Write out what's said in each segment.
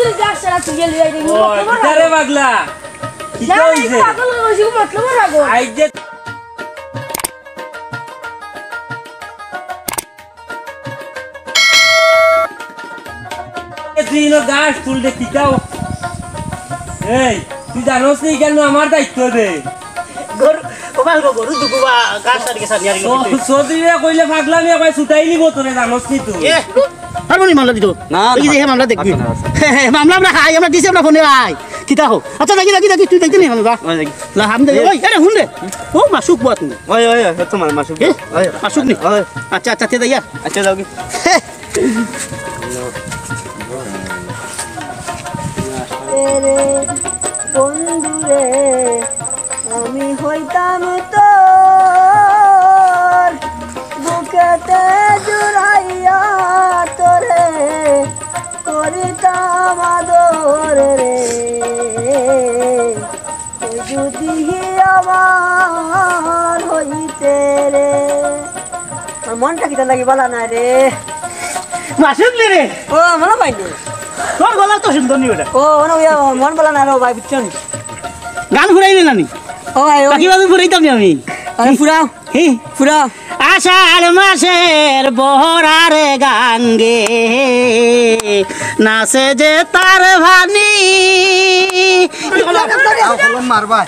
সুদুরি গাছ সারা তুই গেলি আই রে আরে পাগলা কি কইছে পাগল হইছি মতলব রাগো আই যে তুইনো গাছ তুলতে কিটাও এই তুই জানোস নি কেন আমার দায়িত্ব দে গরু ওবা গরু দুগুবা গাছ সারি সারি আর সদরিয়া কইলে পাগলামি কই ছুটাই নিব তোরে জানোস নি তুই এ হারমোনি মামলা দিতো না এই যে মামলা দেখবি মামলা আমরা খাই আমরা দিছি আমরা ফোনে আই কিতা হো আচ্ছা দেখি তুই দেখতে নি মামলা লা হাম দে ওই আরে হুন দে ও মাসুক বাত নি ওই হেতো মার মাসুক ওই মাসুক নি আচ্ছা তে দাইয়া আচ্ছা যাও কি রে বন্ধুরে আমি হইতাম তোর বুকেতে জুড়াইয়া তোরে করিতাম আদর রে যদি আমার হইতে রে আমার মনটা কিটা লাগি বলা না রে মাসুক রে ও মনে পাইনি তোর গলা তো সুন্দর নি ওটা ও মন বলা না রে ভাই বুঝছেন গান ঘুরাইলে নানি ও ভাই ও বাকি বাজু ঘুরাইতাম আমি আরে ফুরাও হে ফুরাও আষাঢ় মাসের বহরার গান গে নাচে যে তার ভানি মারবা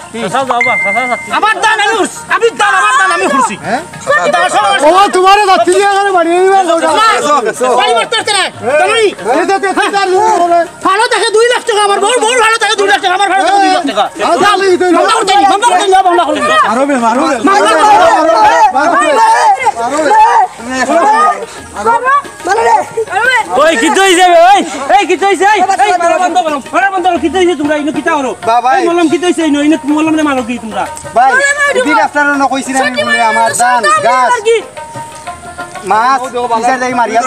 আমার দান আমি খুশি ও তোমারে যাচ্ছি এখানে বাড়ি ভালো দেখে 2 লাখ টাকা আমার বড় ভালো দেখে 2 লাখ টাকা আমার ভালো 2 লাখ টাকা মারবে ওই কি কইছে এই কি কইছে এই বন্ধ করো কি কইছে তোমরা ইনো কিটা করো এই মলম কি কইছে ইনো মলম রে মারো কি তোমরা ভাই দিন আপনারা ন কইছিনা আমি বলে আমার দান গাছ মাছ কিসা যাই মারিয়া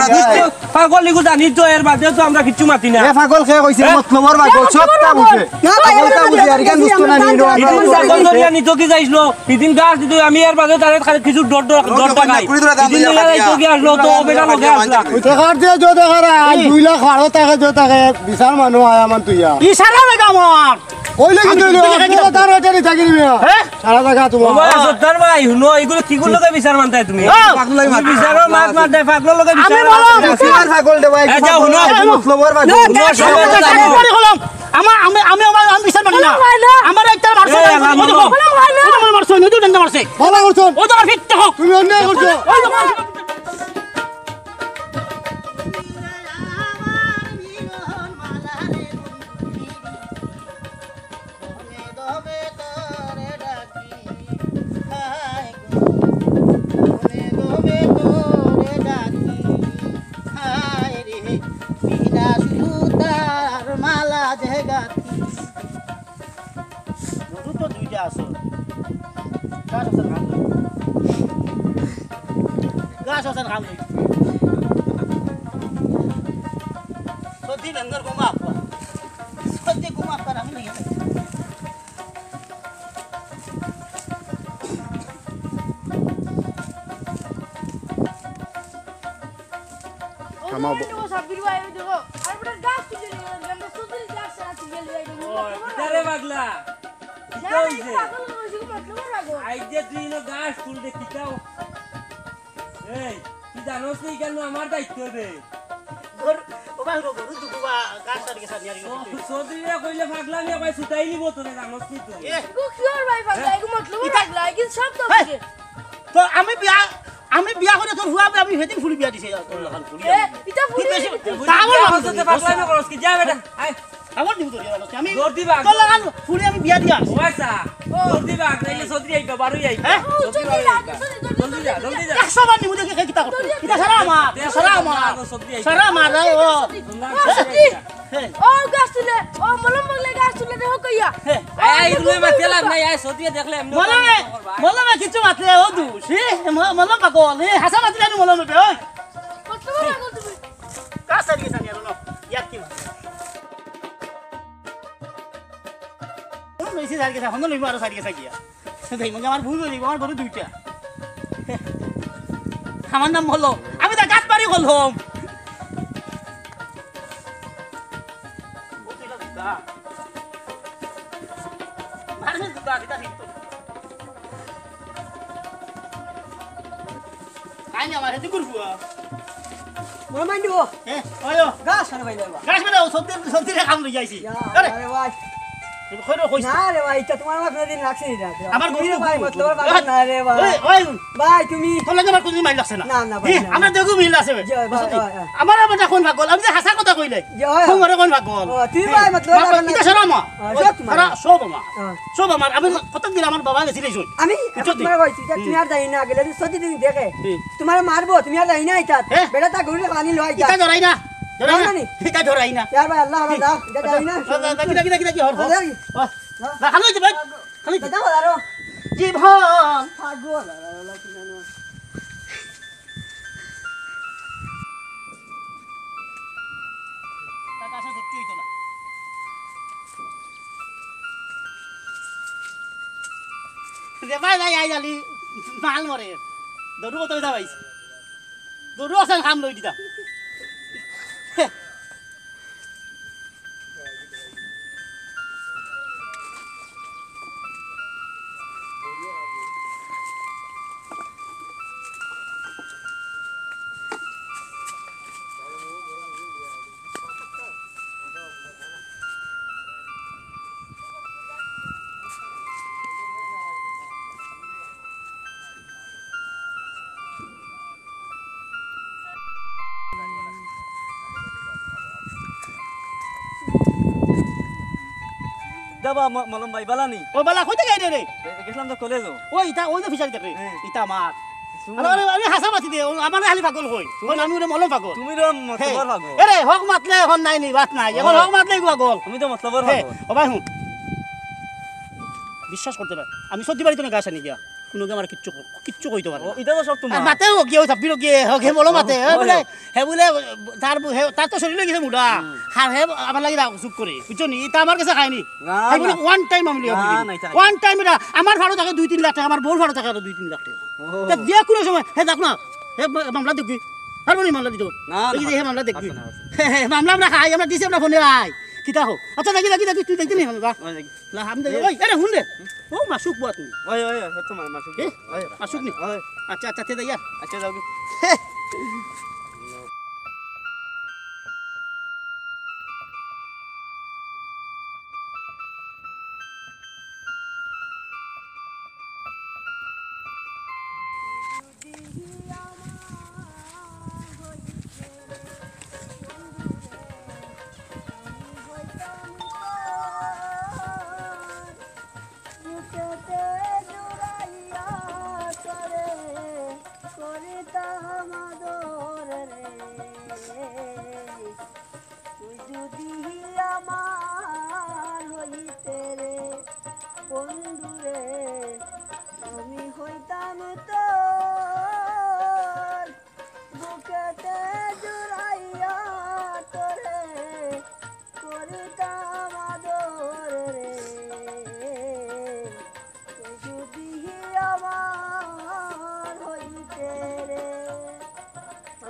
পাগল লিগু জানি তো এর বাদে তো আমরা কিচ্ছু মাতি না এ পাগল কে কইছে মতলবর পাগল সবটা বুঝে পাগলটা বুঝে আর কেন দুষ্ট না নিনো ইদিন পাগল ধরিয়া নিতো কি যাইছিল ইদিন গাছ দিতো আমি এর বাদে তারে কিছু ডর টাকাই ইদিন নিতো কি আসলো তো বেটা লগে আসলা দেখার দিয়ে যো দেখার 2 লাখ 12 টাকা যো টাকা বিশাল মানুষ আয় আমার তুইয়া ইশারা লাগা আমার কইলে কি কইলো আপনারা তার ওটানি থাকি নিবে সারা টাকা তোমার ওবা সত্তর ভাই হুনো এগুলো কি গুলো লগে বিচার মানতাই তুমি পাগলাই মার বিচারো মাছ মার দে পাগল লগে বিচার সিমার পাগল দে ভাই যা হুনো মতলবর পাগল আমি বিচার মানি না আমার একটা মারছে মারছে নদী ডন্ডা মারছে ভালো করছো ও তো আমার ফিট হোক তুমি অন্যায় করছো গাছ আছে খাম লই সত্যি লঙ্গর ঘুমা আপা সত্যি ঘুমা আপা আমি লই আমাবো সাবির ভাই দেখো আর বড় গাছ তুলে নিয়ে আমরা সুদুরি গাছ সারা তুই গেলি আই রে আরে পাগলা কি কইছে পাগল হইছি মতলব রাগো আই যে তুইনো গাছ তুলতে কিটাও এই তুই জানোস নি কেন আমার দায়িত্ব দে গরু ওবা গরু দুগুবা গাছ সারি সারি আর সদরিয়া কইলে পাগলামি কই ছুটাই নিব তোরে জানোস নি তুই কুকিওর ভাই পাগলা এগো মতলব রাগলা কি সব তো বুঝে তো আমি বিয়া করে তোর হুয়া আমি হেদিন ফুলি বিয়া দিছে তোর লাগান ফুলি এটা ফুলি তাহলে হচ্ছে পাগলামি করস কি যা বেটা আয় আমার দিব তোর আমি দৌড় দিবা তোর লাগান ফুলি আমি বিয়া দিয়া ওয়াসা দৌড় দিবা নাইলে সদরি আইবা বারুই আইবা জলদি যা 100 বার নিমু দেখে কিতা করতে কিতা সারা আমার সারা আমার রে ও ও গাছ তুলে ও মলম বগলে গাছ তুলে দেখো কইয়া আই তুই মাতেলা নাই আই সদরি দেখলে এমনি মলমে কিছু মাতে ও দুস মলম পাগল হাসা মাতি জানি মলমে বে ওই মতলব রাগো তুমি কাজ সারি সানি আর নো ইয়ার কি লইছি সারি গেছে হন্দ লইবো আর সারি গেছে গিয়া দেই মগে আমার ভুল হইব আমার গরু দুইটা আমার নাম হলো আমি তো গাছ বাড়ি হলম মারবে দুটা কিটা ঠিক আই না মারে দিকুর বুয়া মনে মাইন্ড দিব ওয়ো গাছ আনে ভাই দেবা গাছ বেলা সত্যি কাম লই যাইছি আরে আরে ভাই কইরো কইছ না রে ভাই এটা তোমার মাত্র দিন লাগছে না আমার গরু ভাই মতলব বাবা না রে ভাই ওই ভাই তুমি তোর লাগে আমার কোন মাইল লাগছে না না না ভাই আমরা দেখো মিল আছে আমার আবার কোন ভাগল আমি যে হাসা কথা কইলাই কোন মরে কোন ভাগল তুই ভাই মতলব বাবা কিটা শরম সারা সব আমার আমি কত দিন আমার বাবা গেছিল শুন আমি তোমার কইছি যে তুমি আর যাই না গেলে সত্যি দিন দেখে তোমার মারবো তুমি আর যাই না এটা বেটা তা গরুলে পানি লই যা এটা ধরাই না এটা ধরাই না यार भाई अल्लाह वाला এটা যাই না কি হর না খালি যাবে খালি দাও দাও জীবন থাকবো লা কিনানো টাকা আসা সত্যি হইতো না রে ভাই ভাই আই জালি মাল মরে দরু কত হইতা ভাই দরু আসান কাম লই দিতা দাবা মলম ভাই বালানি ও বালা কইতে গাই রে গেছিলাম তো কলেজও ওই তো ফিশারি দেখে ইটা মার আমি হাসা মাতি দে আমার খালি পাগল হই কোন আমি ওরে মলম পাগল তুমি তো মতলবর ভাগো আরে হক মাতলে এখন নাই নি বাত নাই এখন হক মাতলে পাগল তুমি তো মতলবর ভাগো ও ভাই হুন বিশ্বাস করতে পার আমি সত্যি বাড়িতে না গাছ আনি গিয়া কোনো আমার কিচ্ছু কইতে পারে এটা তো সব তোমার মাতে ও কি ছাপিল কি হে মলম মাতে হে বলে তার তো শরীরে গেছে মুডা হার হে আমার লাগি চুপ করে বুঝছো নি এটা আমার কাছে খাইনি হে বলে ওয়ান টাইম আমি লিয়া ওয়ান টাইম এটা আমার ভাড়া থাকে 2-3 লাখ টাকা আমার বোর ভাড়া থাকে 2-3 লাখ টাকা তা দিয়া কোনো সময় হে দেখ না হে মামলা দেখবি আর বলি মামলা দিত না এই যে হে মামলা দেখবি মামলা আমরা খাই আমরা দিছি আমরা ফোনে আই কিতা হো আচ্ছা দেখি তুই দেখতে নি মামলা লা হাম দে ওই আরে হুন দে ও মাসুক বুয়া তুমি ওই তোমার মাসুক ওই মাসুক নি আচ্ছা তে দইয়া আচ্ছা যাও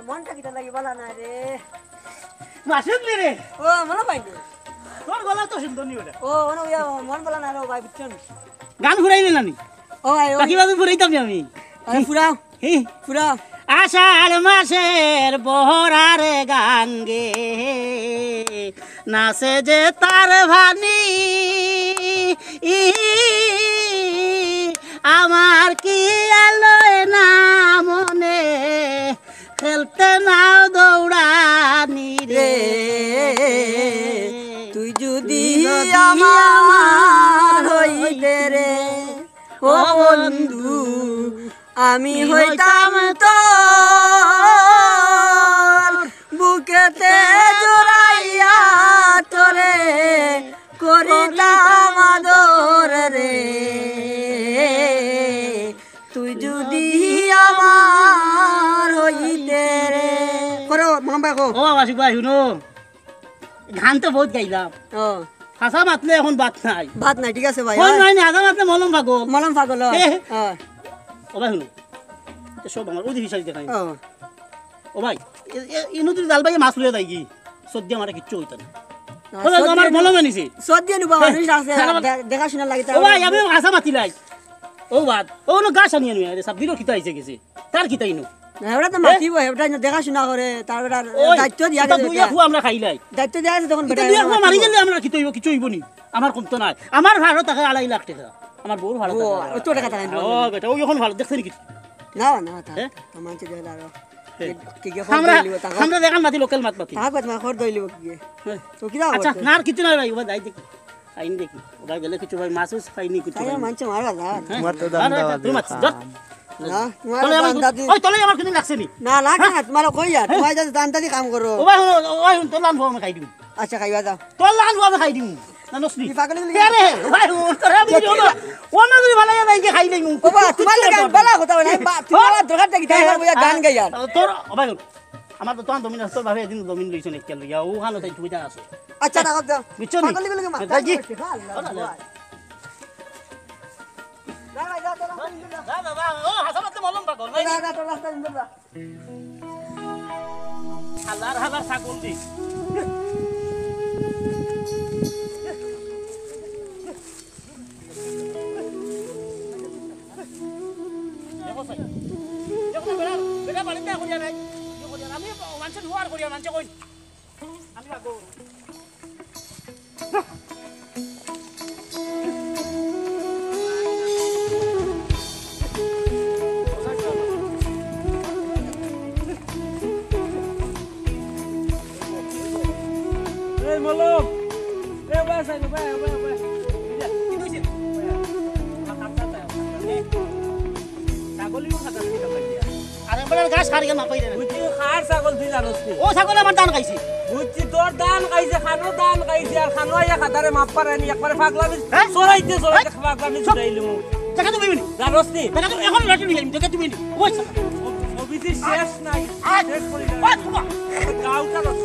মনটা কিটা লাগি বলা না রে মাসুক নি রে ও মনে পাইনি তোর গলা তো সুন্দর নি ওটা ও মন বলা না রে ভাই বুঝছেন গান ফুরাইলে নানি ও আই বাকি বাকি ফুরাইতাম আমি আরে পুরা হি পুরা আষাঢ় মাসের বহরার গাঙ্গে নাচে যে তার ভানি আমার কি আলোয় না মনে খেলতে নাও দৌড়ানি রে তুই যদি আমার হইতে রে ও বন্ধু আমি হইতাম তোর বুকেতে জড়াইয়া তোরে করিতাম আদর রে তুই যদি আমার হইতে রে করো মামা কো ও আশিক ভাই শুনো গান তো বহুত গাইলাম ও হাসা মাতলে এখন বাত নাই ভাত নাই ঠিক আছে ভাই কোন নাই হাসা মাতলে মলম পাগল মলম পাগল ও ভাই শুনো সব আমার ওই ফিসারি দেখাই ও ও ভাই এই নদীর জাল ভাই মাছ লইয়া যাই কি সদ্য আমার কিচ্ছু হইতো না আমার মলম আনিছে সদ্য নিবা মানুষ আছে দেখাশোনা লাগে ও ভাই আমি আশা মাতি লাই ও বাদ ও ন গাছ আনি আনি আরে সব দিনো কিতা আইছে গেছে তার কিতাই নো হেবড়া তো মাতিব হেবড়া দেখাশোনা করে তার দায়িত্ব দিয়া গেছে দুই এক আমরা খাইলাই দায়িত্ব দিয়া আছে তখন দুই এক মারি গেলে আমরা কি তৈব কিছু হইব নি আমার কম তো নাই আমার ভাড়া টাকা 2.5 লাখ টাকা আমার বউর ভাড়া ও তো টাকা টাকা ও বেটা ও এখন ভালো দেখছেন কি না না তা মানছে দেলা আর কি গে আমরা দেখান মাতি লোকাল মাত মাতি তাহাক মা খর দইলিব কি তো কি দাও আচ্ছা নার কিছু নাই ভাই ওবা যাই দেখি আইন দেখি ওবা গেলে কিছু ভাই মাছ খাইনি কিছু তাই মানছে মারা না তোমার তো দাম দাও তুই মাছ ধর না তোমার দাদি ওই তলে আমার কিছু লাগছে নি না লাগে না তোমার কই আর তোমার যদি দান্তাদি কাম করো ও ভাই ওই তোর লান আমি খাই দিম আচ্ছা খাইবা দাও তোর লান আমি খাই দিম না নসনি কি পাগল কে রে ভাই তোর আমি ওনা যদি ভালো নাই কি খাই লইম বাবা তোমার লাগে বলা কথা বলে তোমার দরকার দেখি তাই বুঝা গান গাই আর তোর ভাই আমার তো তখন দমিন আসতো ভাবে এদিন দমিন লইছ নে কেল ইয়া ও হানো তাই তুই জানা আছে আচ্ছা টাকা দাও বুঝছো নি পাগল লাগে মা দাজি দাদা ও হাসাবাতে মলম পাগল ভাই হালার হালার ছাগল দি দেখো সাই দেখো বেটা বাড়িতে করিয়া নাই আমি মানুষ হুয়ার করিয়া মানুষ কই আমি আগো এই মলম এ বাস আই বাই ছাগলিও খাতা দিতে পারি আরে বড় গাছ খারিয়া না পাইরে বুঝছি খার ছাগল তুই জানোস নি ও ছাগল আমার দান খাইছে বুঝছি তোর দান খাইছে খানো দান খাইছে আর খানো আইয়া খাতারে মাপ পারানি একবারে পাগলামি সরাইতে পাগলামি ছুটাইলু দেখা তুমি নি জানোস নি দেখা তুমি এখন লাঠি নিয়ে দেখা তুমি নি ওই অবিধি শেষ নাই শেষ করি না ওই বাবা গাউটা রস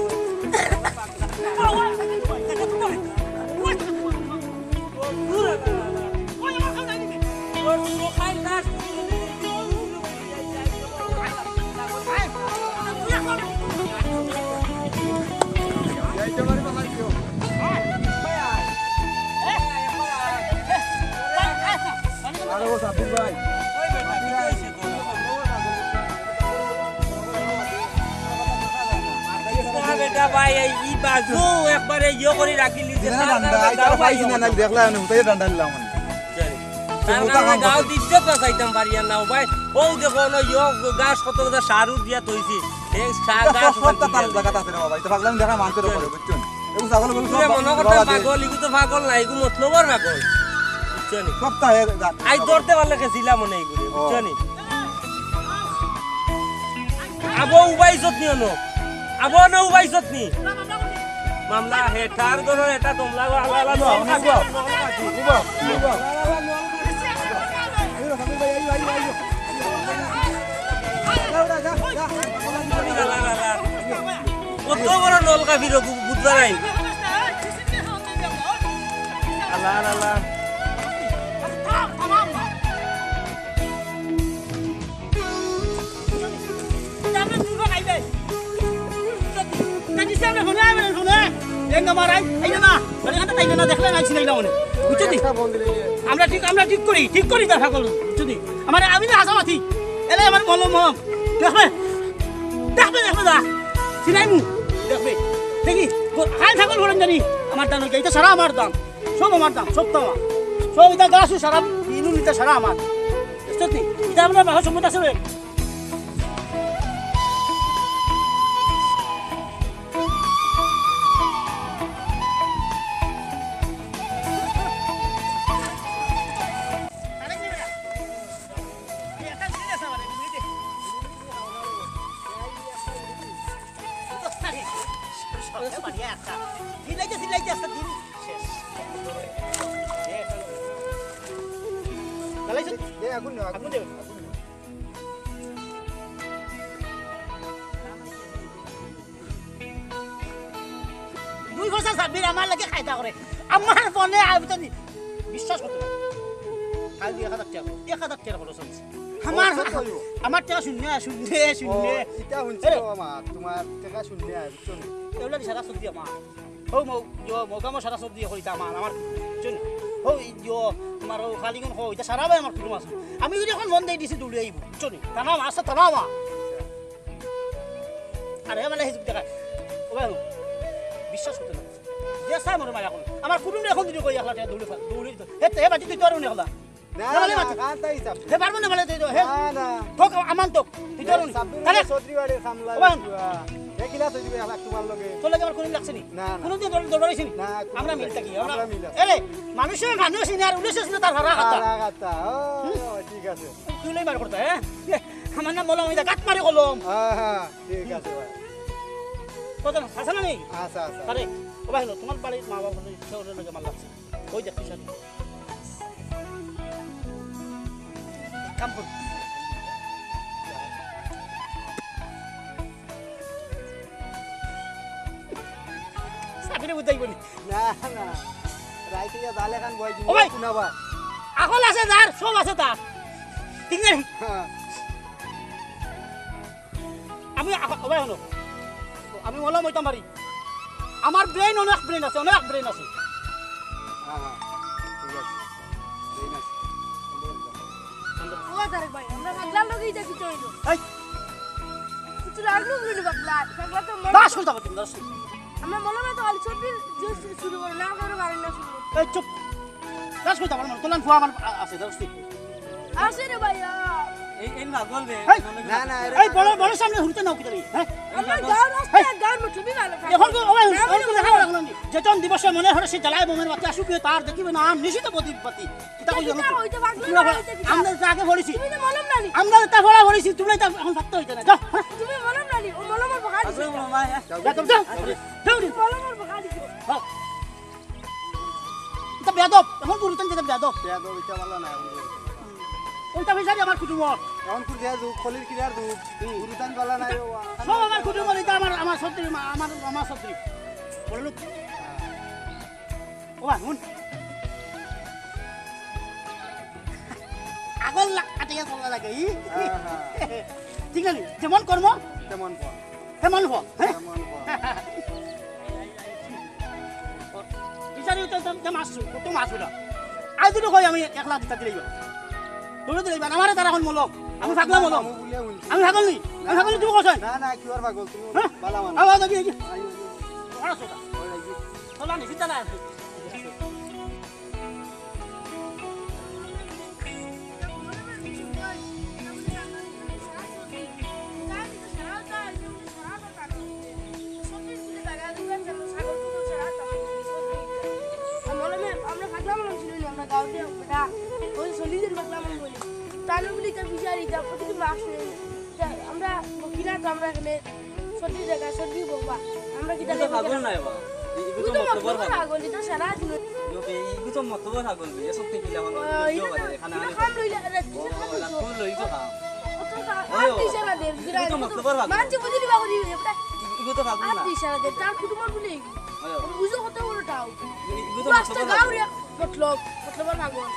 বেটা ভাই এই বাজু একবারে ইয়ে করে রাখিলি যে দেখলা হুতাই ডান্ডা দিলাম গাঁও দিতে তো চাইতাম পারি না ভাই ও দেখো না ইয়ে গাছ কত কথা সারু দিয়া তৈছি এই সার গাছ জায়গা আছে না বাবা এটা পাগলাম দেখা মানতে পারে বুঝছেন এগু ছাগল গরু তুই মনে করতে পাগল ইগু তো পাগল না ইগু মতলবর পাগল বুঝছেন সপ্তাহে আই ধরতে পারলে গেছিলাম মনে এগুলো বুঝছেন আবো উবাইছত নি অনো আবো না উবাইছত নি মামলা হেঠার গরো এটা তোমলা আলালা নো কত বড় নলকা ফিরো বুধবার আইন আল্লাহ আল্লাহ ঠিক করি দেখা করলো যদি আমার আমি না আসা মাথি এলে আমার মলম মলম দেখবে দেখবে দেখবে দা চিনাই মু দেখবে দেখি খাই ছাগল ভরেন জানি আমার দান হয়ে এটা সারা আমার দাম সব আমার দাম সব তোমার সব এটা গাছ সারা ইনু নিতে সারা আমার সত্যি এটা আমরা বাবা সম্মত আছে দুই বছর সাবির আমার লাগে খাইতা করে আমার ফোনে আইতো নি বিশ্বাস করতে না কাল দিয়ে 1000 টাকা হলো সব আমার টাকা শূন্য এটা শুনছো মা তোমার টাকা শূন্য বুঝছো এগুলা সারা সত্যি আমার হো মৌকামো সারা সব দিয়ে হইতা আমার বুঝছেন হো তোমার খালিগুন হো এটা সারা ভাই আমার কুটুম আছে আমি যদি এখন মন দিয়ে দিছি দৌড়ে আইব বুঝছেন তানা মাছ তানা মা আরে মানে হিজুক দেখা ও ভাই বিশ্বাস করতে না যে সাই মরে মারা এখন আমার কুটুম এখন দিদি কই একলা দৌড়ে হে বাটি তুই তোর নেলা না না কান্তা হিসাব হে পারবো না বলে তুই হে না না ঠক আমান তো তুই তোর তাহলে চৌধুরী বাড়ি সামলা দেখিলা তুই একলা তোমার লগে তোর লাগে আমার কোনো লাগছে নি না, না। কোনো দিন দৌড়াইছি নি না, আমরা মিল থাকি আমরা মিল আছি। এরে মানুষের মানুষ নি আর উনিশ ছিল তার হারা কথা কাটা ও ঠিক আছে তুই লাই বার করতে হ্যাঁ আমার নাম বললাম গাত মারি কলম হ্যাঁ ঠিক আছে ভাই কত আছে না নেই আচ্ছা আচ্ছা আরে ও ভাই তোমার বাড়ির মা বাবা শহরের লগে মাল লাগছে ওই দেখতে সারি কাম কর সাবিরে বুঝাই বলি না না রাইতে দালে খান বই ও ভাই! শুনাবা আকল আছে তার সব আছে তার ঠিক না হ্যাঁ আমি ও ভাই হলো আমি বললাম ওইটা মারি আমার ব্রেন অনেক ব্রেন আছে হ্যাঁ ঠিক আছে ঠিক আছে ও তারেক ভাই আমরা পাগলা লগেই দেখি তো হইলো এই কিছু লাগলো বলি পাগলা পাগলা তো দাস হইতা বলতে দাস আমরা মনে হয় তো খালি ছবি যে শুরু করে না করে বারেন না শুরু করে এই চুপ দাস হইতা বল তোলান ফুয়া আমার আছে দাস আসে রে ভাইয়া এই না বলবে না না এই বড় সামনে হুড়তে নাও কিতালি হ্যাঁ আমরা গাঁও রাস্তায় গাঁও মে ছবি ভালো থাকে এখন ও ভাই দেখা লাগলো নি যেজন দিবসে মনে হরে সে জ্বালায় বোমের বাতি আসুক তার দেখিবে না নিশিত প্রতিপত্তি কিতা কই জানো হইতে পাগলা না হইতে আমরা আগে পড়েছি তুমি তো মলম নানি আমরা তা পড়া পড়েছি তুমি তা এখন ফাক্ত হইতে না যাও তুমি মলম নানি ও মলমর বখাড়ি আসলে মামা যাও যাও দৌড়ি মলমর বখাড়ি হ্যাঁ এটা বেয়াদব এখন পুরুতন যেটা বেয়াদব পেয়া দো ইটা ভালো না ওইটা হইছে আমার কুটুমর এখন কুল দিয়া দুখ খলির কিনার দুখ গুরুতান ভালো না সব আমার কুটুমর এটা আমার সত্যি আমার সত্যি বলে লোক ও ভাই শুন আগল কাটিয়া চলা লাগে ঠিক আছে যেমন কর্ম তেমন পর তেমন হো হ্যাঁ তেমন পর বিচারি তো মাছ তো মাছ হইল আজ দুটো কই আমি একলা দিতে দিলেই তোমরা দিলেই আমার তারা এখন মলম আমি থাকলাম মলম আমি বলিয়া শুনছি আমি থাকল নি তুমি কোথায় না না কি আর পাগল তুমি হ্যাঁ ভালো মানুষ আবার দেখি দেখি আইও ওরা সোটা ওই লাগি সোলা নি চিন্তা নাই আমরা পাগলা মলম ছিল না আমরা গাঁও দিয়ে বেটা ওই সলিদের পাগলা মলম বলি তাহলে বলি তা বিচারি তা প্রতিদিন মাছ আমরা কিনা তো আমরা এখানে সর্দি জায়গা সর্দি বোবা আমরা কি তো পাগল নাই বা ইগু তো মতবর পাগল পাগল এটা সারা দিন ইগু তো মতবর পাগল এসব থেকে কিলা হলো এখানে আনি খাম লইলে ওলা ফুল লই তো খাম আপনি সারা দেব ইগু তো মতবর পাগল মানছি বুঝলি বাবুজি এটা ইগু তো পাগল না আপনি সারা দেব তার কুটুমর বলি বুঝো কত বড়টাও ইগু তো রাস্তা মতবর গাও রে মতলব পাগল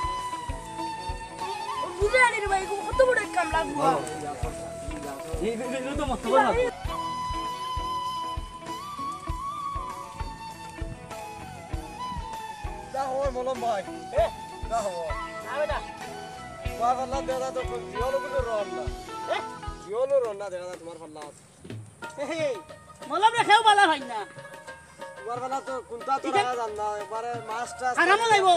বুঝে আনি রে ভাই কত বড় কাম লাগবো ইগু তো মতবর পাগল যা হয় মলম ভাই যা হয় আবেটা তোমার পাল্লা দেখা তো জিওলো কিন্তু রন না এ জিওলো রন না দেখা তোমার পাল্লা আছে মলম রেখেও বালা ভাই না তোমার পাল্লা তো কোনটা তো রাখা জান না এবারে মাছটা হারামও লাগবো।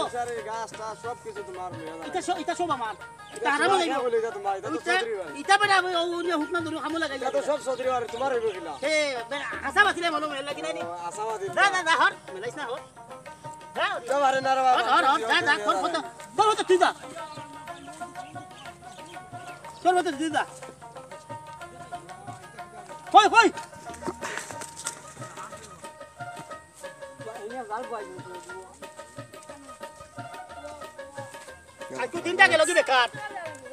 গাছটা সব কিছু তোমার মেয়ে এটা সব আমার এটা হারামো লাগবে বলে যা তোমার এটা তো চৌধুরী বাড়ি ইটা বেটা ও উনি হুকনা ধরে খামো লাগাই এটা তো সব চৌধুরী বাড়ি তোমার হইব কিনা হে হাসা বাতিলে মলম এলা কিনা নি আশাবাদী না হর মেলাইছ না হর যা মারে না রে বাবা হর যা তোর হতো তুই যা তোর হতো তুই যা কই আজকে দিনটা গেল কি বেকার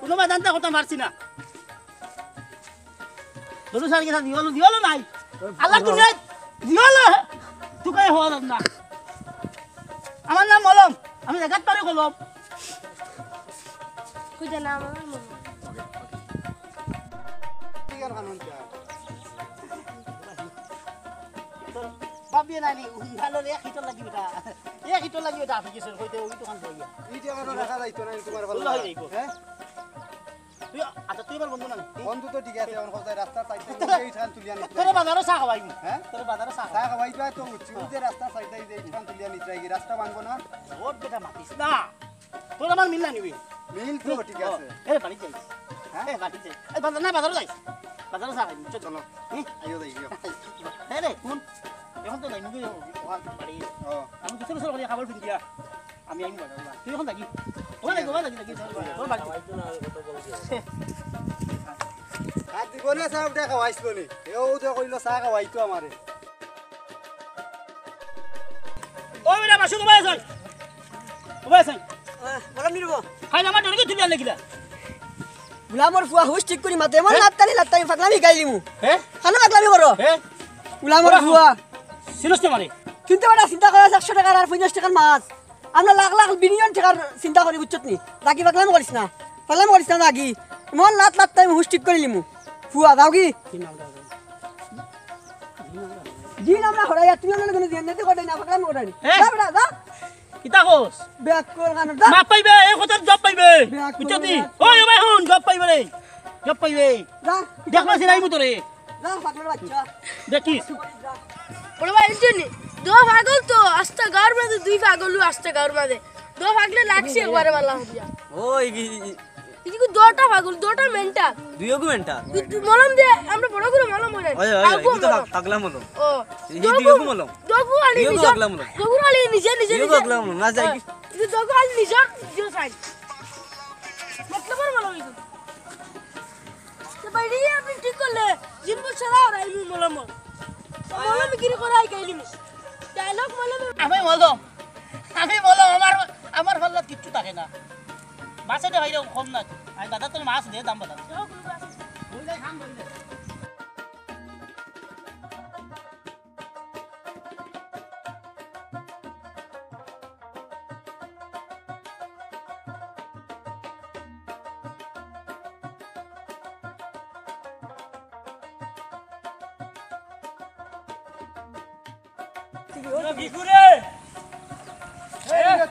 কোনো বাদানটা কথা মারছি না ধরু সার গেছা দিওলো নাই আল্লাহ দুনিয়া দিওলো তুকাই হওয়া যাব না আমার নাম মলম আমি দেখাত পারে কলম কইতে না আমার মনে কি আর কানুন চা পাবি না নি ভালো রে হিটর লাগি বেটা হিটর লাগি বেটা আপনি কিছু কইতে ওই তো খান বইয়া এইটা আমার রাখা যাইতো না তোমার ভালো উল্লাহ হয়ে যাইবো। হ্যাঁ তুই আচ্ছা তুই এবার বন্ধু না বন্ধু তো ঠিক আছে এখন কোথায় রাস্তার সাইডে এই ঠান তুলিয়া নিতে তোর বাজারও চা খাওয়াইবি হ্যাঁ তোর বাজারও চা চা খাওয়াইতো তো উঠছি যে রাস্তার সাইডে এই ঠান তুলিয়া নিতে রাখি রাস্তা ভাঙবো না ওর বেটা মাতিস না তোর আমার মিল না নিবি মিল তো ঠিক আছে এ বাড়ি যাই হ্যাঁ বাড়ি যাই এই বাজার না বাজারও যাই বাজারও চা খাইবি চলো আইও যাই হ্যাঁ রে কোন এখন তো যাইনি বাড়ি ও আমি কিছু কিছু করে খাবার ফিরি দিয়া আমি আইনি বাজার তুই এখন থাকি ওখানে লাগি তোর বাড়ি আর দিব না চা উঠে খাওয়াইছিল নি এও যে কইলো চা খাওয়াইতো আমারে ও মেরা বাসু কবাই আছেন বলা মিরব খাই আমার ডরে তুই আনলে কিলা গুলামর ফুয়া হুশ ঠিক কৰি মাতে মই লাত্তানি ফাকলামি গাইলিমু হ্যাঁ খানো ফাকলামি করো হ্যাঁ গুলামর ফুয়া সিনস্তে মারে কিন্তু বেটা চিন্তা করা 100 টাকার আর 50 টাকার মাছ আমরা লাখ লাখ বিলিয়ন টাকার চিন্তা করি বুঝছত নি রাগি ফাকলামি করিস না রাগি মন লাত টাইম হুশ ঠিক কৰি লিমু ফুয়া দাও কি দিন আমরা হরাইয়া তুমি আমরা কোনো দিন নেতে কটাই না ফাকলামি কটাই যা বেটা যা কিতা কোস ব্যাক কর কানো যা মা পাইবে এই কথা জব পাইবে বুঝছতি ওই ভাই হুন জব পাইবে রে জব পাইবে যা দেখবা সিলাই মুতরে যা ফাকলামি বাচ্চা দেখিস বড় ভাই ইনজনি দো পাগল তো আস্তা গার মধ্যে দুই পাগলু আস্তা গার মধ্যে দো পাগলে লাগছে একবারে বালা হইয়া ওই ইদিকে দুটা পাগল দুটা মেন্টাল দুই আর্গুমেন্টটা তুই মলম দে আমরা বড় করে মলম হইরা ওই ওই তো পাগলা মতো ও এই দিগো মলম দগু আলি দিগো নিজে পাগলা মলম দগু আলি নিজে দিগো পাগলা মলম না যাই তুই দগু আলি নিজে জিরো সাইড মতলব মলম ইদু তো বাইরে আপনি ঠিক করলে জিন বছরা আর আইলু মলম মলম বিক্রি করে আই গাইলিমু ডায়লগ মলম আমি বলো আমার ভালো কিচ্ছু থাকে না মাছে দে ভাইরে কম না আই দাদা তোর মাছ দে দাম বাদা ওই যাই খাম বইলে কি করে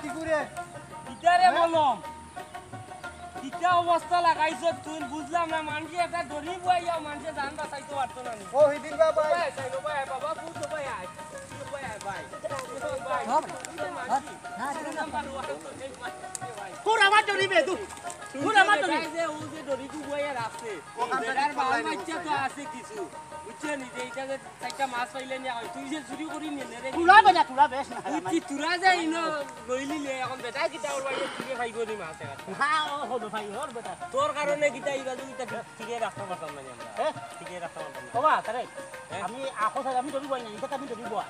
কি করে ইটারে মলম ইটা অবস্থা লাগাইছো তুই বুঝলাম না মানছি একটা ধরি বইয়া মানছে জান বাঁচাইতে পারতো না ও হিদিন বাবা বাবা বুঝ ভাই আয় ভাই তোর আমার ডরিবে তোর আমার ডরিবে যে ও যে দড়ি গুয়াইয়া রাখছে বেটার বাল বাচ্চা তো আছে কিছু বুঝছেন যে এইটা যে চারটা মাছ পাইলে নিয়া হয় তুই যে চুরি করি নিলে রে তুলা বেশ না তুই তুরা যাই ন লইলিলে এখন বেটা কিটা ওর বাইরে চুরি খাইব নি মাছ হ্যাঁ ও হলো ভাই ওর বেটা তোর কারণে কিটা ইবাজু কিটা ঠিকই রাখতে পারতাম না আমরা ঠিকই রাখতে পারতাম না বাবা তারে আমি আখো সাথে আমি ডরিব না এটা আমি ডরিব বয়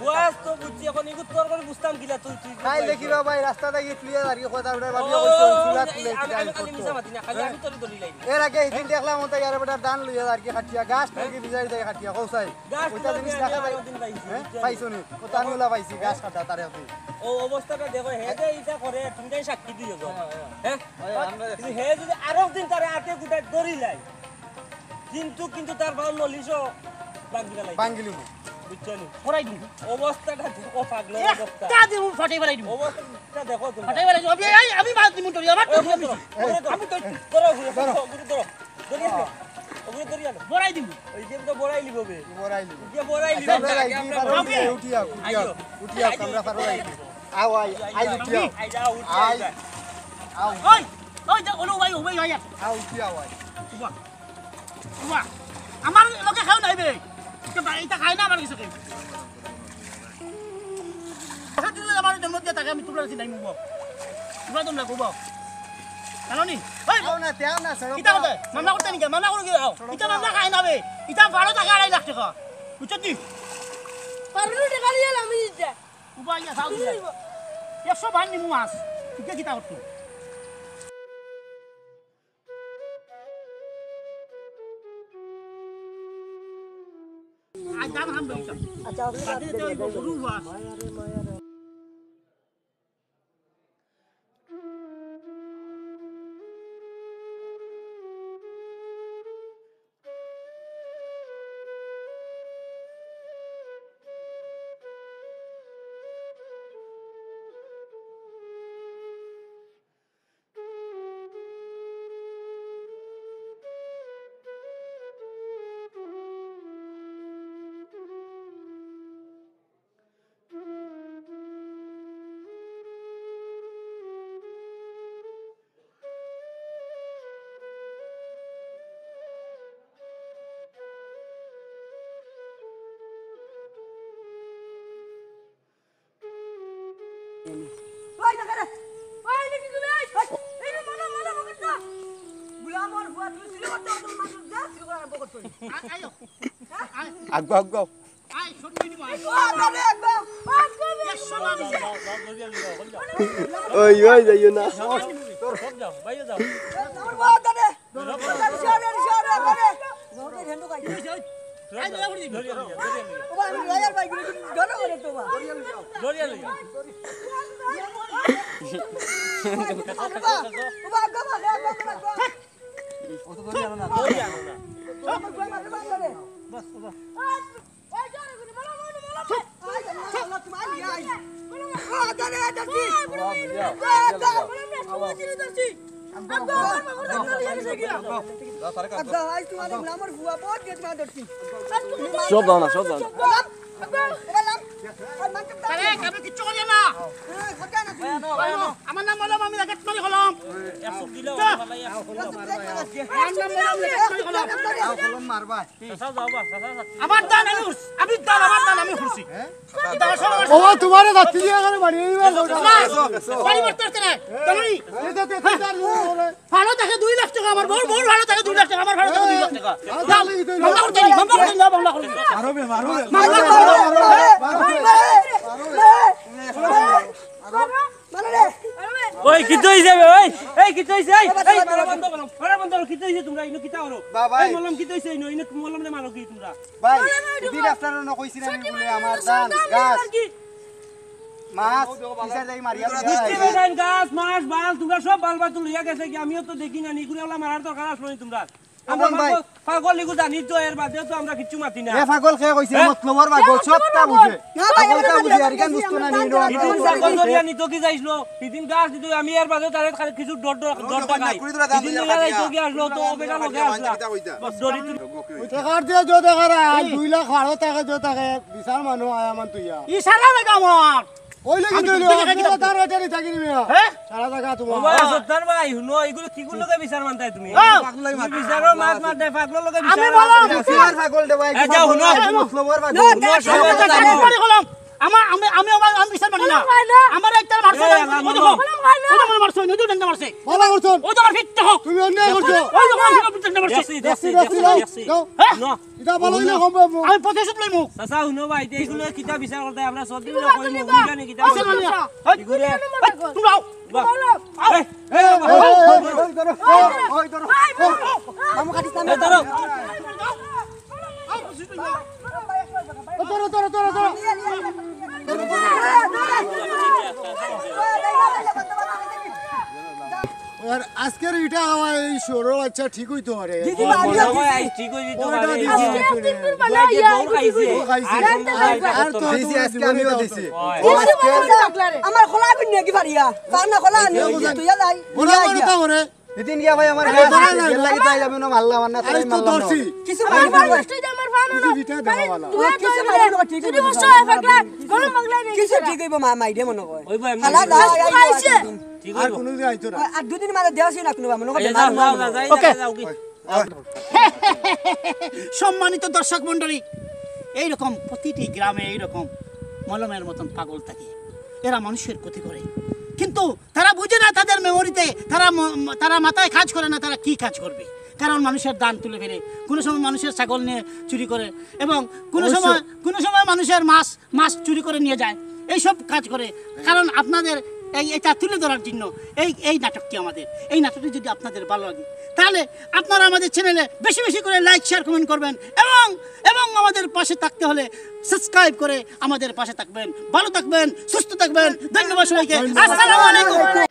বুয়াস তো বুঝছি এখন ইগু তোর করে বুঝতাম কিলা তুই খাই দেখি বাবা এই রাস্তাটা গিয়ে তুলিয়া দাঁড়িয়ে কথা উঠে ভাবিয়া কইছো চুলা তুলে আমি খালি মিছা মাতি না খালি আমি তোর দড়ি লাইনি এর আগে হিদিন দেখলাম ওটা ইয়ার বেটা ডান লইয়া আর কি খাটিয়া গাছ থেকে বিজাই দেয় খাটিয়া কৌসাই ওইটা জিনিস দেখা যায় পাইছো নি ওটা আমি ওলা পাইছি গাছ কাটা তারে হতে ও অবস্থাটা দেখো হে যে এটা করে তুমি সাক্ষী দিও হ্যাঁ কিন্তু হে যদি আরো দিন তারে আটে গুটা দড়ি লাই কিন্তু তার ভাব নলিশো বাগিলা লাই বাঙ্গিলি বুঝছো নি পড়াই দিন অবস্থাটা দেখো পাগল অবস্থা তা দিমু ফাটাই বেলাই দিমু অবস্থাটা দেখো তুমি ফাটাই বেলাই দিমু আমি মাছ দিমু তোর আমার তো আমি তো ধরো ধরো বড়াই দিমু ওই যে তো বড়াই লিবো বে বড়াইলি যে বড়াই লিবো উঠিয়া উঠিয়া আমরা পারো আও আই উঠিয়া আই যাও আই আও ওই যা ওলো ভাই ওই ভাই আও উঠিয়া আই উবা আমার লোকে খাও নাই বে এটা খাই না আমার কিছু কি কথা দিলে আমার জন্ম দিয়ে তাকে আমি তুলা দিলাই মুব তুলা তোমরা কব জানো নি ওই আও না তেও না সরো ইটা করতে মামলা করতে নিকে মামলা করো কি আও ইটা মামলা খাই না বে ইটা 12 টাকা 2.5 লাখ টাকা বুঝছনি পারলু টাকা লিয়ে আমি দিতে উবা ইয়া খাও দিলে 100 ভান নিমু মাছ তুই কিটা করতে আজ দাম হাম বইছা আচ্ছা বাদে তো গরু বা ওই দেখা রে ওই দেখি তুমি এই রে মানা মানা বকটা গুলামর বুয়া তুই সিলে করতে তোর মানুষ যা সিলে করার বকট করি আয়ো আগ আগ আয় সত্যি নি ভাই আরে একদম ওই ওই যাইও না সব যাও বাইরে যাও আমার বুয়া দাদে শিয়ারে করে নতে হেন্ডো কাই আয় ধরে পড়ি ধরিয়া লইয়া ও আমি রায়ার ভাই গুলো ধরো করে তো বা ধরিয়া লইয়া ও বা গবা গবা ধরিয়া আনো না আমার বুয়া মারতে পারে বাস বাস ওই জোরে করে মালা মালা মালা আই না তুমি আই আই ও দাদে দাদি আমার বুয়া বহুত গেছ মা ধরছি সব দাও না সব দাও আরে কেন কিচ্ছু করি না আমার নাম বললাম আমি লাগাত মারি হলাম একশো দিলেও ভালাই আমার নাম বললাম লাগাত মারি হলাম কলম মারবা সাসা যাও বা সাসা সাথী আমার দান আমার দান আমি খুশি এটা সব ও তোমারে যাচ্ছি যে এখানে বাড়ি পরিবর্তন করে জানি ভালো থাকে 2 লাখ টাকা আমার বড় বড় ভালো থাকে 2 লাখ টাকা আমার ভালো থাকে 2 লাখ টাকা মামলা করতে মারবে মারবে ওই কি হইছে এই কি হইছে এই মারা বন্ধ করো মারা বন্ধ করো কি হইছে তোমরা ইনো কিতা করো বাবাই। এই মলম কি হইছে ইনো ইনো মলম নে মারো কি তোমরা ভাই দিন আপনারা ন কইছি না আমি বলে আমার দান গাছ মাছ কিসের যাই মারিয়া মিষ্টি বেদান গাছ মাছ বাল তোমরা সব বাল বাল লইয়া গেছে কি আমিও তো দেখি না নিগুলা মারার দরকার আসলো নি তোমরা আমরা ভাই। পাগল লিগু জানি তো এর বাদেও তো আমরা কিচ্ছু মাতি না এ পাগল কে কইছে মতলবর পাগল সবটা বুঝে পাগলটা বুঝে আর কেন বুঝতো না নিলো ইদিন পাগল ধরিয়া নিতো কি যাইছিল ইদিন গাছ দিতো আমি এর বাদেও তারে কিছু ডর টাকাই ইদিন লইয়া যাইতো কি আসলো তো বেটা লগে আসলা ডরি টাকার দিয়ে যো দেখার 2 লাখ 12 টাকা যো টাকা বিশাল মানুষ আয়া মান তুইয়া ইশারা লাগা আমার ওই লাগি তো তার ওটারি থাকি নিবে হ্যাঁ সারা টাকা তোমার বাবা সত্তর ভাই শুনো এগুলো কি গুলো লগে বিচার মানতাই তুমি বিচারও মাছ মার দে পাগল লগে বিচার আমি বললাম কিসের পাগল দে ভাই যাও শুনো মতলবর পাগল আমি বিচার মানি না আমার একটা মারছে ও দেখো ও মারছে নদী ডন্ডা মারছে ভালো করছো ও তো ফিট দেখো তুমি অন্যায় করছো ওই তো ডন্ডা মারছে দেখছি যাও না এটা ভালো হইলে সম্ভব আমি প্রতিশোধ লইমু চাচা শুনো ভাই এগুলো কিতা বিচার করতে আমরা সব দিন কই মুগা নি কিতা বিচার মানি না তোমরা ওই ধরো মামু কাটিস না ধরো আর আজকের এটা আমার এই সরো আচ্ছা ঠিক হইতো আরে দিদি বাড়ি ভাই ঠিক হই দিত ওটা পারে দিছি। আর তো দিছি আজকে আমিও দিছি আমার খোলা বিন নাকি পারিয়া বানা খোলা নি তুই যাই বলা বলা করে এদিন গিয়া ভাই আমার গেল লাগি তাই যাবে না মারলা মানে তাই তো মারলাম দর্শি কিছু আমার বাড়ি কষ্ট আমার ফানো না ভিটা দেওয়া वाला কিছু বাড়ি ঠিক যদি বসে ফাকলা গরম পাগলা নেই কিছু ঠিক হইব মা মাইরে মনে কয় ওই ভাই খালা দা আইছে ঠিক আর হই কোনো দিন আইতো না আর দুদিন মাঝে দেওয়াছি না কোনো মনে কয় যাও যাও না যাই Okay. যাও কি সম্মানিত দর্শক মণ্ডলী এইরকম প্রতিটি গ্রামে এইরকম মলমের মতন পাগল থাকে এরা মানুষের ক্ষতি করে কিন্তু তারা বুঝে না তাদের মেমোরিতে তারা মাথায় কাজ করে না তারা কি কাজ করবে কারণ মানুষের দান তুলে ফেলে কোনো সময় মানুষের ছাগল নিয়ে চুরি করে এবং কোনো সময় মানুষের মাছ চুরি করে নিয়ে যায় এইসব কাজ করে কারণ আপনাদের এটা তুলে ধরার জন্য এই নাটকটি আমাদের এই নাটকটি যদি আপনাদের ভালো লাগে তাহলে আপনারা আমাদের চ্যানেলে বেশি বেশি করে লাইক শেয়ার কমেন্ট করবেন এবং আমাদের পাশে থাকতে হলে সাবস্ক্রাইব করে আমাদের পাশে থাকবেন ভালো থাকবেন সুস্থ থাকবেন ধন্যবাদ সবাইকে আসসালামু আলাইকুম